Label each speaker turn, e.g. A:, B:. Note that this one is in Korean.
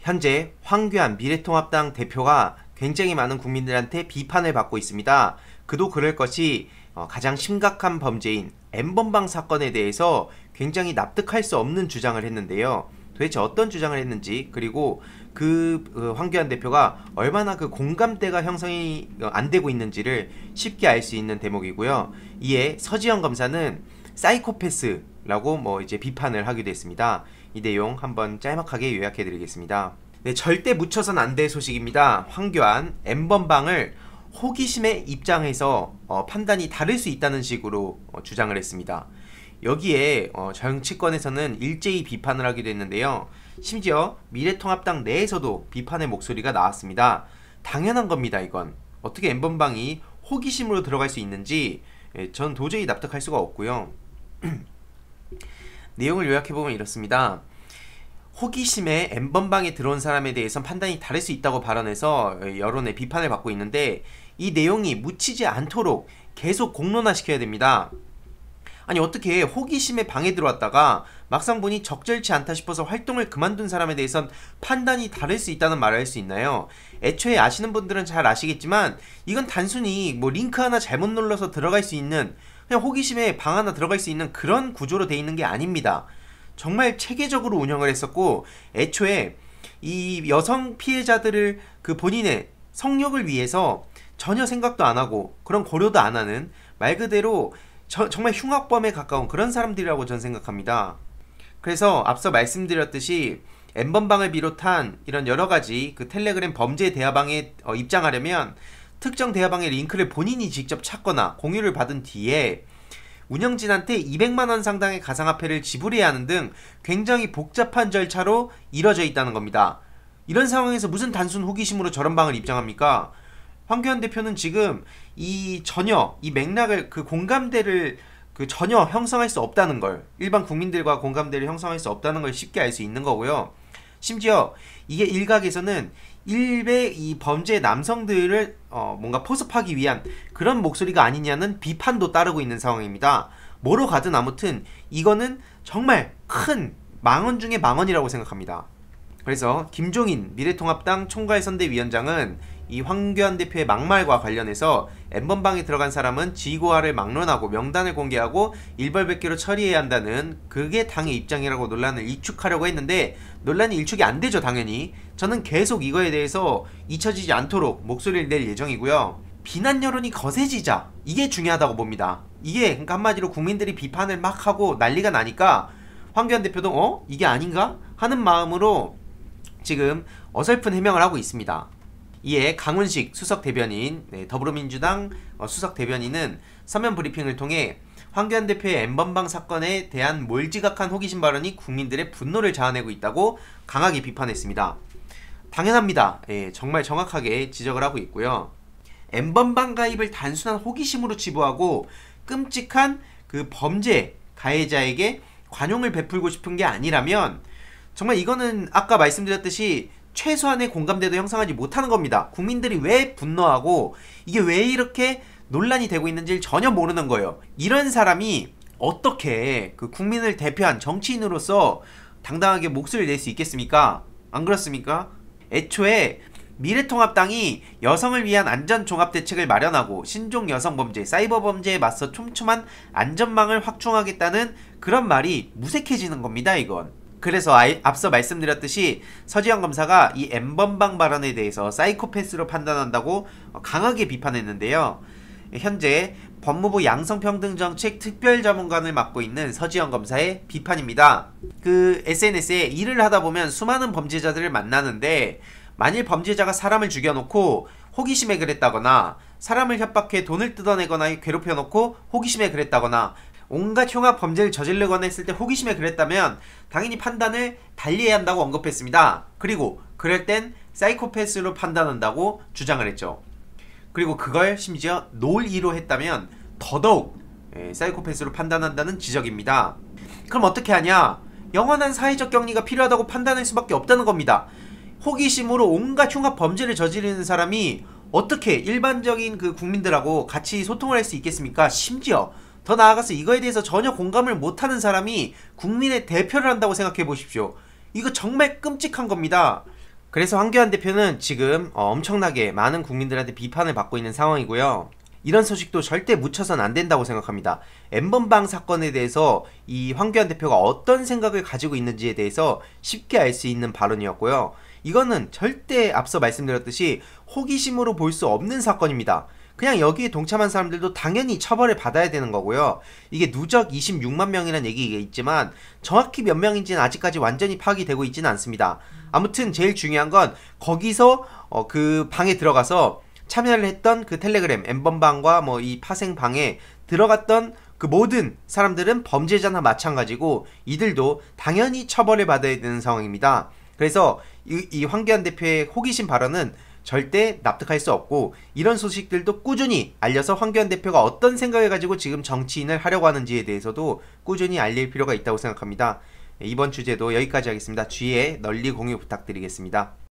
A: 현재 황교안 미래통합당 대표가 굉장히 많은 국민들한테 비판을 받고 있습니다. 그도 그럴 것이 가장 심각한 범죄인 N번방 사건에 대해서 굉장히 납득할 수 없는 주장을 했는데요. 도대체 어떤 주장을 했는지, 그리고 황교안 대표가 얼마나 그 공감대가 형성이 안 되고 있는지를 쉽게 알 수 있는 대목이고요. 이에 서지현 검사는 사이코패스라고 이제 비판을 하기도 했습니다. 이 내용 한번 짤막하게 요약해 드리겠습니다. 네, 절대 묻혀선 안 될 소식입니다. 황교안 N번방을 호기심의 입장에서 판단이 다를 수 있다는 식으로 주장을 했습니다. 여기에 정치권에서는 일제히 비판을 하기도 했는데요. 심지어 미래통합당 내에서도 비판의 목소리가 나왔습니다. 당연한 겁니다. 이건 어떻게 N번방이 호기심으로 들어갈 수 있는지 전 도저히 납득할 수가 없고요. 내용을 요약해보면 이렇습니다. 호기심에 N번방에 들어온 사람에 대해선 판단이 다를 수 있다고 발언해서 여론의 비판을 받고 있는데, 이 내용이 묻히지 않도록 계속 공론화시켜야 됩니다. 아니, 어떻게 호기심에 방에 들어왔다가 막상 보니 적절치 않다 싶어서 활동을 그만둔 사람에 대해선 판단이 다를 수 있다는 말을 할 수 있나요? 애초에 아시는 분들은 잘 아시겠지만 이건 단순히 링크 하나 잘못 눌러서 들어갈 수 있는, 그냥 호기심에 방 하나 들어갈 수 있는 그런 구조로 돼 있는 게 아닙니다. 정말 체계적으로 운영을 했었고, 애초에 이 여성 피해자들을 본인의 성욕을 위해서 전혀 생각도 안 하고 그런 고려도 안 하는, 말 그대로 정말 흉악범에 가까운 그런 사람들이라고 저는 생각합니다. 그래서 앞서 말씀드렸듯이 N번방을 비롯한 이런 여러가지 텔레그램 범죄 대화방에 입장하려면 특정 대화방의 링크를 본인이 직접 찾거나 공유를 받은 뒤에 운영진한테 200만원 상당의 가상화폐를 지불해야 하는 등 굉장히 복잡한 절차로 이뤄져 있다는 겁니다. 이런 상황에서 무슨 단순 호기심으로 저런 방을 입장합니까? 황교안 대표는 지금 이 맥락을, 공감대를 전혀 형성할 수 없다는 걸, 일반 국민들과 공감대를 형성할 수 없다는 걸 쉽게 알 수 있는 거고요. 심지어 이게 일각에서는 일베 이 범죄 남성들을 뭔가 포섭하기 위한 그런 목소리가 아니냐는 비판도 따르고 있는 상황입니다. 뭐로 가든 아무튼 이거는 정말 큰 망언 중에 망언이라고 생각합니다. 그래서 김종인 미래통합당 총괄선대위원장은 이 황교안 대표의 막말과 관련해서 N번방에 들어간 사람은 지고화를 막론하고 명단을 공개하고 일벌백계로 처리해야 한다는, 그게 당의 입장이라고 논란을 일축하려고 했는데 논란이 일축이 안 되죠. 당연히 저는 계속 이거에 대해서 잊혀지지 않도록 목소리를 낼 예정이고요. 비난 여론이 거세지자, 이게 중요하다고 봅니다. 이게 그러니까 한마디로 국민들이 비판을 막 하고 난리가 나니까 황교안 대표도 이게 아닌가 하는 마음으로 지금 어설픈 해명을 하고 있습니다. 이에 강훈식 수석 대변인, 더불어민주당 수석 대변인은 서면 브리핑을 통해 황교안 대표의 N번방 사건에 대한 몰지각한 호기심 발언이 국민들의 분노를 자아내고 있다고 강하게 비판했습니다. 당연합니다. 정말 정확하게 지적을 하고 있고요. N번방 가입을 단순한 호기심으로 치부하고 끔찍한 범죄 가해자에게 관용을 베풀고 싶은 게 아니라면 정말 이거는 아까 말씀드렸듯이 최소한의 공감대도 형성하지 못하는 겁니다. 국민들이 왜 분노하고 이게 왜 이렇게 논란이 되고 있는지를 전혀 모르는 거예요. 이런 사람이 어떻게 국민을 대표한 정치인으로서 당당하게 목소리를 낼 수 있겠습니까? 안 그렇습니까? 애초에 미래통합당이 여성을 위한 안전종합대책을 마련하고 신종 여성범죄, 사이버범죄에 맞서 촘촘한 안전망을 확충하겠다는 그런 말이 무색해지는 겁니다. 이건. 그래서 앞서 말씀드렸듯이 서지현 검사가 이 N번방 발언에 대해서 사이코패스로 판단한다고 강하게 비판했는데요. 현재 법무부 양성평등정책 특별자문관을 맡고 있는 서지현 검사의 비판입니다. SNS에 일을 하다 보면 수많은 범죄자들을 만나는데, 만일 범죄자가 사람을 죽여놓고 호기심에 그랬다거나, 사람을 협박해 돈을 뜯어내거나 괴롭혀놓고 호기심에 그랬다거나, 온갖 흉악 범죄를 저지르거나 했을 때 호기심에 그랬다면 당연히 판단을 달리해야 한다고 언급했습니다. 그리고 그럴 땐 사이코패스로 판단한다고 주장을 했죠. 그리고 그걸 심지어 놀이로 했다면 더더욱 사이코패스로 판단한다는 지적입니다. 그럼 어떻게 하냐? 영원한 사회적 격리가 필요하다고 판단할 수밖에 없다는 겁니다. 호기심으로 온갖 흉악 범죄를 저지르는 사람이 어떻게 일반적인 국민들하고 같이 소통을 할 수 있겠습니까? 심지어 더 나아가서 이거에 대해서 전혀 공감을 못하는 사람이 국민의 대표를 한다고 생각해 보십시오. 이거 정말 끔찍한 겁니다. 그래서 황교안 대표는 지금 엄청나게 많은 국민들한테 비판을 받고 있는 상황이고요. 이런 소식도 절대 묻혀선 안 된다고 생각합니다. N번방 사건에 대해서 이 황교안 대표가 어떤 생각을 가지고 있는지에 대해서 쉽게 알 수 있는 발언이었고요. 이거는 절대 앞서 말씀드렸듯이 호기심으로 볼 수 없는 사건입니다. 그냥 여기에 동참한 사람들도 당연히 처벌을 받아야 되는 거고요. 이게 누적 26만 명이라는 얘기가 있지만 정확히 몇 명인지는 아직까지 완전히 파악이 되고 있지는 않습니다. 아무튼 제일 중요한 건 거기서 그 방에 들어가서 참여를 했던 그 텔레그램 N번방과 뭐 이 파생방에 들어갔던 그 모든 사람들은 범죄자나 마찬가지고 이들도 당연히 처벌을 받아야 되는 상황입니다. 그래서 이 황교안 대표의 호기심 발언은 절대 납득할 수 없고, 이런 소식들도 꾸준히 알려서 황교안 대표가 어떤 생각을 가지고 지금 정치인을 하려고 하는지에 대해서도 꾸준히 알릴 필요가 있다고 생각합니다. 이번 주제도 여기까지 하겠습니다. 주위에 널리 공유 부탁드리겠습니다.